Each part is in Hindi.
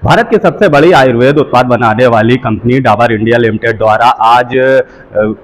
भारत की सबसे बड़ी आयुर्वेद उत्पाद बनाने वाली कंपनी डाबर इंडिया लिमिटेड द्वारा आज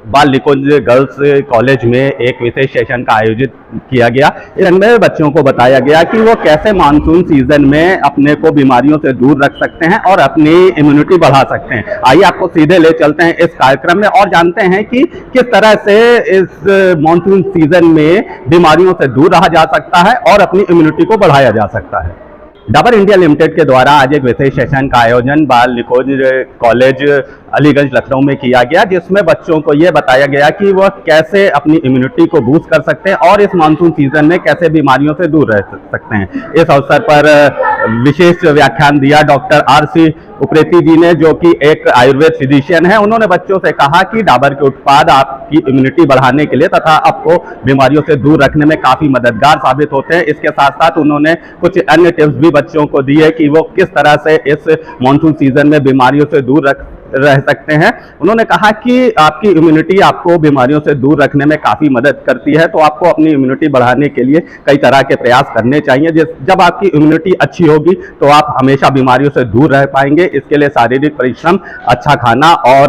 बाल निकुंज गर्ल्स कॉलेज में एक विशेष सेशन का आयोजित किया गया। इनमें बच्चों को बताया गया कि वो कैसे मानसून सीजन में अपने को बीमारियों से दूर रख सकते हैं और अपनी इम्यूनिटी बढ़ा सकते हैं। आइए आपको सीधे ले चलते हैं इस कार्यक्रम में और जानते हैं कि किस तरह से इस मानसून सीजन में बीमारियों से दूर रहा जा सकता है और अपनी इम्यूनिटी को बढ़ाया जा सकता है। डाबर इंडिया लिमिटेड के द्वारा आज एक विशेष सेशन का आयोजन बाल निकुंज कॉलेज अलीगंज लखनऊ में किया गया, जिसमें बच्चों को यह बताया गया कि वह कैसे अपनी इम्यूनिटी को बूस्ट कर सकते हैं और इस मानसून सीजन में कैसे बीमारियों से दूर रह सकते हैं। इस अवसर पर विशेष व्याख्यान दिया डॉक्टर आर.सी. उप्रेती जी ने, जो कि एक आयुर्वेद फिजिशियन है। उन्होंने बच्चों से कहा कि डाबर के उत्पाद आपकी इम्यूनिटी बढ़ाने के लिए तथा आपको बीमारियों से दूर रखने में काफ़ी मददगार साबित होते हैं। इसके साथ साथ उन्होंने कुछ अन्य टिप्स भी बच्चों को दिए कि वो किस तरह से इस मानसून सीजन में बीमारियों से दूर रह सकते हैं। उन्होंने कहा कि आपकी इम्यूनिटी आपको बीमारियों से दूर रखने में काफ़ी मदद करती है, तो आपको अपनी इम्यूनिटी बढ़ाने के लिए कई तरह के प्रयास करने चाहिए। जब आपकी इम्यूनिटी अच्छी होगी तो आप हमेशा बीमारियों से दूर रह पाएंगे। इसके लिए शारीरिक परिश्रम, अच्छा खाना और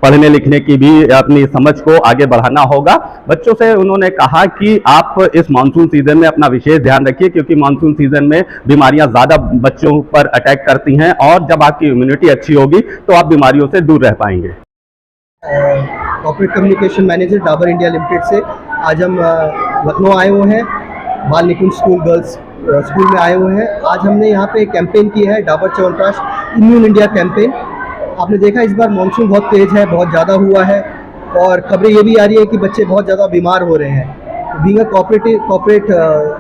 पढ़ने लिखने की भी अपनी समझ को आगे बढ़ाना होगा। बच्चों से उन्होंने कहा कि आप इस मानसून सीजन में अपना विशेष ध्यान रखिए, क्योंकि मानसून सीजन में बीमारियां ज़्यादा बच्चों पर अटैक करती हैं और जब आपकी इम्यूनिटी अच्छी होगी तो आप बीमारियों से दूर रह पाएंगे। Corporate communication manager Dabur India limited से आज हम लखनऊ आए हुए हैं, बाल निकुंज स्कूल गर्ल्स स्कूल में आए हुए हैं। आज हमने यहाँ पे कैंपेन की है, Dabur chyawanprash immune India campaign. आपने देखा इस बार मानसून बहुत तेज़ है, बहुत ज़्यादा हुआ है और खबरें ये भी आ रही है कि बच्चे बहुत ज़्यादा बीमार हो रहे हैं। बीइंग अ कॉर्पोरेट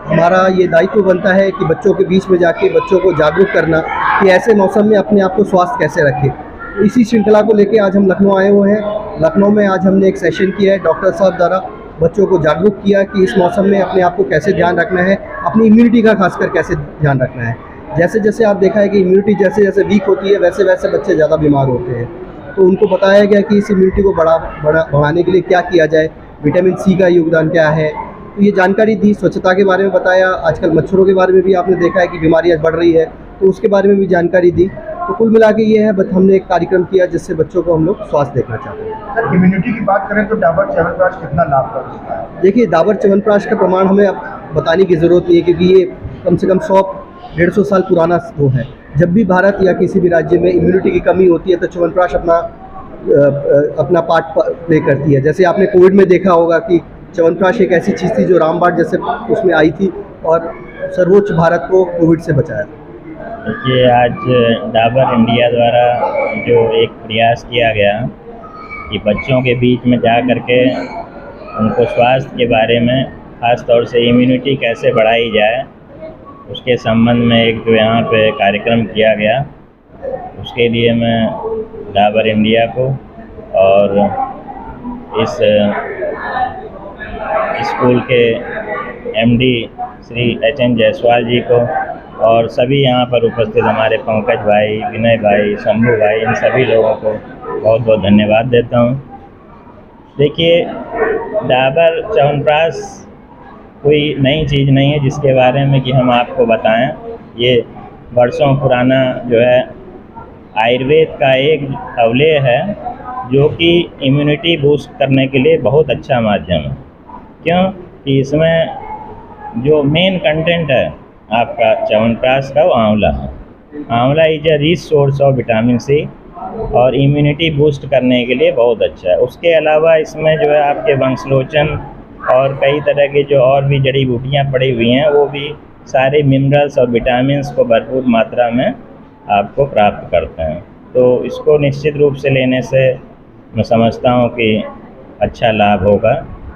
हमारा ये दायित्व बनता है कि बच्चों के बीच में जाके बच्चों को जागरूक करना कि ऐसे मौसम में अपने आप को स्वस्थ कैसे रखें। इसी श्रृंखला को लेके आज हम लखनऊ आए हुए हैं। लखनऊ में आज हमने एक सेशन किया है, डॉक्टर साहब द्वारा बच्चों को जागरूक किया कि इस मौसम में अपने आप को कैसे ध्यान रखना है, अपनी इम्यूनिटी का खासकर कैसे ध्यान रखना है। जैसे जैसे आप देखा है कि इम्यूनिटी जैसे जैसे वीक होती है वैसे वैसे बच्चे ज़्यादा बीमार होते हैं, तो उनको बताया गया कि इस इम्यूनिटी को बढ़ाने के लिए क्या किया जाए, विटामिन सी का योगदान क्या है, तो ये जानकारी दी। स्वच्छता के बारे में बताया, आजकल मच्छरों के बारे में भी आपने देखा है कि बीमारियाँ बढ़ रही है, तो उसके बारे में भी जानकारी दी। तो कुल मिला के ये है, हमने एक कार्यक्रम किया जिससे बच्चों को हम लोग स्वास्थ्य देखना चाहते हैं। सर, इम्यूनिटी की बात करें तो डाबर च्यवनप्राश कितना लाभकारी है? देखिए, डाबर च्यवनप्राश का प्रमाण हमें अब बताने की ज़रूरत नहीं है, क्योंकि ये कम से कम 100-150 साल पुराना वो है। जब भी भारत या किसी भी राज्य में इम्यूनिटी की कमी होती है तो च्यवनप्राश अपना पार्ट प्ले करती है। जैसे आपने कोविड में देखा होगा कि च्यवनप्राश एक ऐसी चीज़ थी जो रामबाण जैसे उसमें आई थी और सर्वोच्च भारत को कोविड से बचाया था। देखिए, आज डाबर इंडिया द्वारा जो एक प्रयास किया गया कि बच्चों के बीच में जा कर के उनको स्वास्थ्य के बारे में, ख़ास तौर से इम्यूनिटी कैसे बढ़ाई जाए, उसके संबंध में एक जो यहाँ पे कार्यक्रम किया गया, उसके लिए मैं डाबर इंडिया को और इस स्कूल के MD श्री H.N. जायसवाल जी को और सभी यहाँ पर उपस्थित हमारे पंकज भाई, विनय भाई, शंभू भाई, इन सभी लोगों को बहुत बहुत धन्यवाद देता हूँ। देखिए, डाबर च्यवनप्राश कोई नई चीज़ नहीं है जिसके बारे में कि हम आपको बताएं। ये वर्षों पुराना जो है आयुर्वेद का एक अवलेह है, जो कि इम्यूनिटी बूस्ट करने के लिए बहुत अच्छा माध्यम है। क्यों कि इसमें जो मेन कंटेंट है आपका च्यवनप्राश का, वो आंवला है। Amla is a rich source of vitamin C और इम्यूनिटी बूस्ट करने के लिए बहुत अच्छा है। उसके अलावा इसमें जो है आपके वंशलोचन और कई तरह के जो और भी जड़ी बूटियाँ पड़ी हुई हैं, वो भी सारे मिनरल्स और विटामिन्स को भरपूर मात्रा में आपको प्राप्त करते हैं। तो इसको निश्चित रूप से लेने से मैं समझता हूँ कि अच्छा लाभ होगा,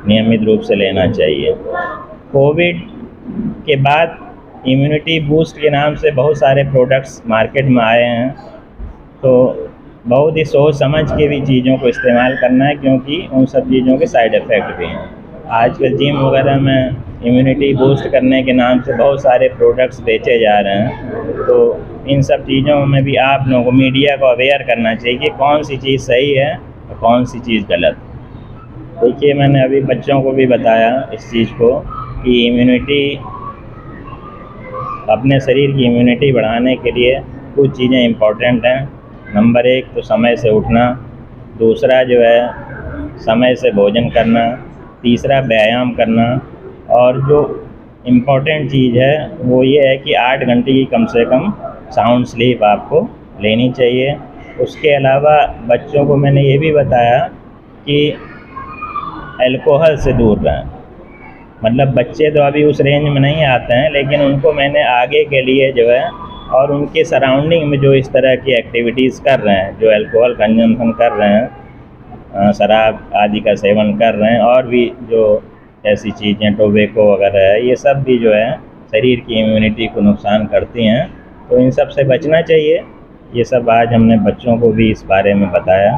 नियमित रूप से लेना चाहिए। कोविड के बाद इम्यूनिटी बूस्ट के नाम से बहुत सारे प्रोडक्ट्स मार्केट में आए हैं, तो बहुत ही सोच समझ के भी चीज़ों को इस्तेमाल करना है, क्योंकि उन सब चीज़ों के साइड इफ़ेक्ट भी हैं। आजकल जिम वगैरह में इम्यूनिटी बूस्ट करने के नाम से बहुत सारे प्रोडक्ट्स बेचे जा रहे हैं, तो इन सब चीज़ों में भी आप लोगों को, मीडिया को अवेयर करना चाहिए कि कौन सी चीज़ सही है और कौन सी चीज़ गलत। देखिए, मैंने अभी बच्चों को भी बताया इस चीज़ को कि इम्यूनिटी, अपने शरीर की इम्यूनिटी बढ़ाने के लिए कुछ चीज़ें इम्पोर्टेंट हैं। नंबर 1 तो समय से उठना, दूसरा जो है समय से भोजन करना, तीसरा व्यायाम करना, और जो इम्पोर्टेंट चीज़ है वो ये है कि 8 घंटे की कम से कम साउंड स्लीप आपको लेनी चाहिए। उसके अलावा बच्चों को मैंने ये भी बताया कि अल्कोहल से दूर रहें। मतलब बच्चे तो अभी उस रेंज में नहीं आते हैं, लेकिन उनको मैंने आगे के लिए जो है और उनके सराउंडिंग में जो इस तरह की एक्टिविटीज़ कर रहे हैं, जो अल्कोहल कंजम्पशन कर रहे हैं, शराब आदि का सेवन कर रहे हैं, और भी जो ऐसी चीज़ें टोबैको वगैरह है, ये सब भी जो है शरीर की इम्यूनिटी को नुकसान करती हैं, तो इन सब से बचना चाहिए। ये सब आज हमने बच्चों को भी इस बारे में बताया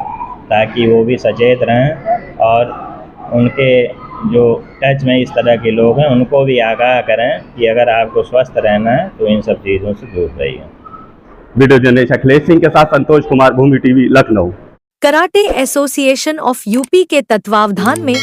ताकि वो भी सचेत रहें और उनके जो टच में इस तरह के लोग हैं उनको भी आगाह करें कि अगर आपको स्वस्थ रहना है तो इन सब चीज़ों से दूर रहिए। वीडियो जर्नलिस्ट अखिलेश सिंह के साथ Santosh Kumar, Bhumi TV, Lucknow. Karate association of UP के तत्वावधान में